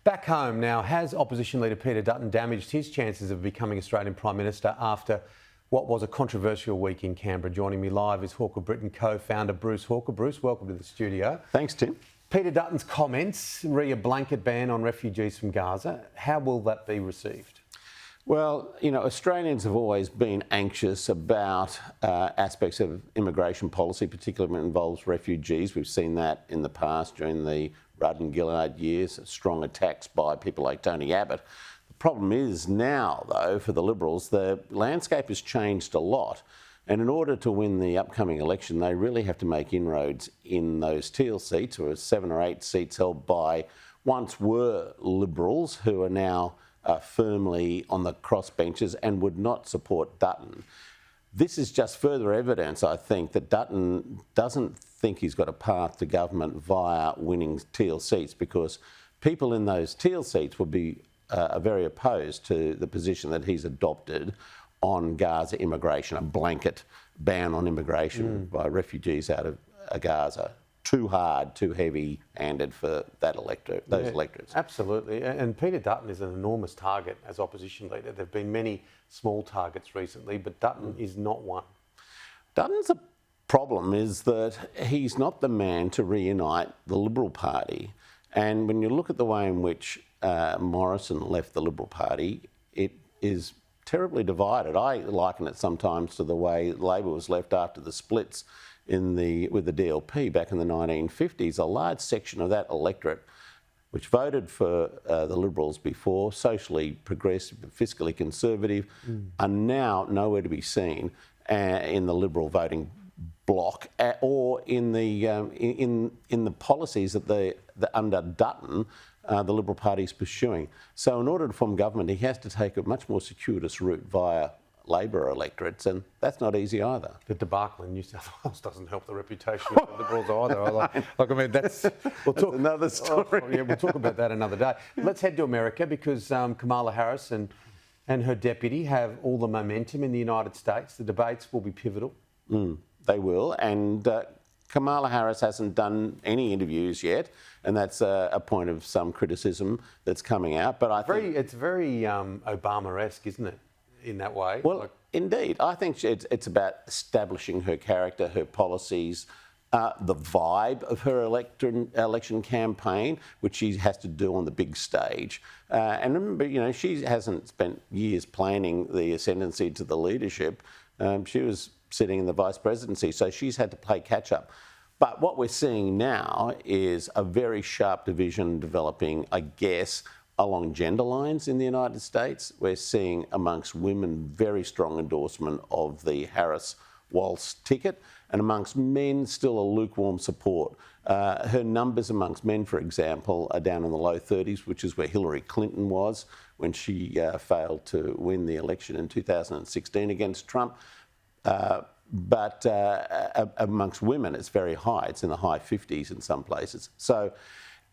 Back home now, has Opposition Leader Peter Dutton damaged his chances of becoming Australian Prime Minister after what was a controversial week in Canberra? Joining me live is Hawker Britton co-founder Bruce Hawker. Bruce, welcome to the studio. Thanks, Tim. Peter Dutton's comments re a blanket ban on refugees from Gaza. How will that be received? Well, you know, Australians have always been anxious about aspects of immigration policy, particularly when it involves refugees. We've seen that in the past during the Rudd and Gillard years, strong attacks by people like Tony Abbott. The problem is now, though, for the Liberals, the landscape has changed a lot. And in order to win the upcoming election, they really have to make inroads in those Teal seats, or 7 or 8 seats held by once were Liberals who are now firmly on the crossbenches and would not support Dutton. This is just further evidence, I think, that Dutton doesn't think he's got a path to government via winning Teal seats, because people in those Teal seats would be very opposed to the position that he's adopted on Gaza immigration, a blanket ban on immigration by refugees out of Gaza. Too hard, too heavy-handed for that electorate, those electorates. Absolutely. And Peter Dutton is an enormous target as opposition leader. There have been many small targets recently, but Dutton is not one. Dutton's problem is that he's not the man to reunite the Liberal Party. And when you look at the way in which Morrison left the Liberal Party, it is terribly divided. I liken it sometimes to the way Labor was left after the splits with the DLP back in the 1950s. A large section of that electorate, which voted for the Liberals before, socially progressive, fiscally conservative, are now nowhere to be seen in the Liberal voting bloc, or in the policies that under Dutton the Liberal Party is pursuing. So in order to form government, he has to take a much more circuitous route via Labor electorates, and that's not easy either. The debacle in New South Wales doesn't help the reputation of the Liberals either. I mean, that's another story. Yeah, we'll talk about that another day. Let's head to America, because Kamala Harris and her deputy have all the momentum in the United States. The debates will be pivotal. They will, and Kamala Harris hasn't done any interviews yet, and that's a point of some criticism that's coming out. But I think it's very Obama-esque, isn't it, in that way? Well, indeed. I think it's about establishing her character, her policies, the vibe of her election campaign, which she has to do on the big stage. And remember, you know, she hasn't spent years planning the ascendancy to the leadership. She was sitting in the vice presidency, so she's had to play catch up. But what we're seeing now is a very sharp division developing, I guess, along gender lines in the United States. We're seeing amongst women very strong endorsement of the Harris-Walz ticket, and amongst men still a lukewarm support. Her numbers amongst men, for example, are down in the low 30s, which is where Hillary Clinton was when she failed to win the election in 2016 against Trump. But amongst women, it's very high. It's in the high 50s in some places. So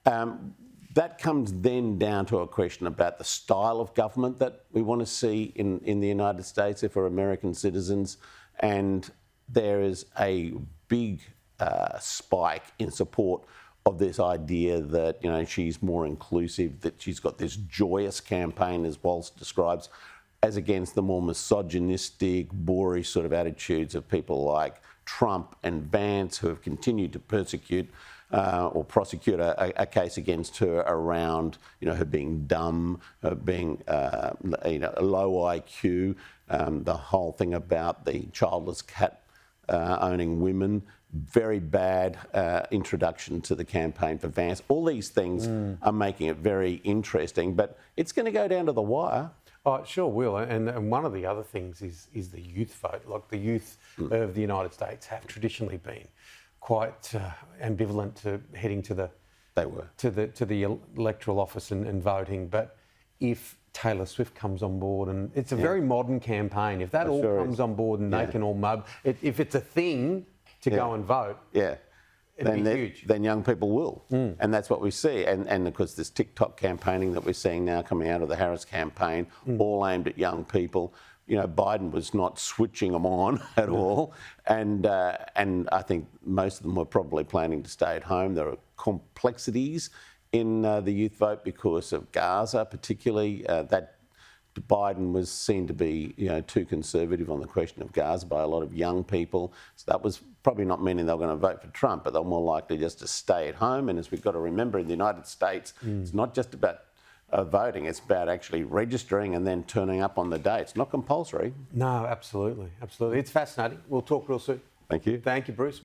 that comes then down to a question about the style of government that we want to see in the United States if we're American citizens. And there is a big spike in support of this idea that, you know, she's more inclusive, that she's got this joyous campaign, as Walz describes, as against the more misogynistic, boorish sort of attitudes of people like Trump and Vance, who have continued to persecute or prosecute a case against her around, you know, her being dumb, her being, you know, low IQ, the whole thing about the childless cat owning women. Very bad introduction to the campaign for Vance. All these things are making it very interesting, but it's going to go down to the wire. Oh, it sure will. And one of the other things is the youth vote. Like, the youth of the United States have traditionally been quite ambivalent to heading to the electoral office and voting. But if Taylor Swift comes on board, and it's a very modern campaign, if that all comes on board and they can all mob, if it's a thing to go and vote, it'd be huge. Then young people will. And that's what we see. And of course, this TikTok campaigning that we're seeing now coming out of the Harris campaign, all aimed at young people. You know, Biden was not switching them on at all. And I think most of them were probably planning to stay at home. There are complexities in the youth vote because of Gaza, particularly. That Biden was seen to be, too conservative on the question of Gaza by a lot of young people. So that was probably not meaning they were going to vote for Trump, but they were more likely just to stay at home. And as we've got to remember, in the United States, it's not just about voting, it's about actually registering and then turning up on the day. It's not compulsory. No, absolutely. Absolutely. It's fascinating. We'll talk real soon. Thank you. Thank you, Bruce.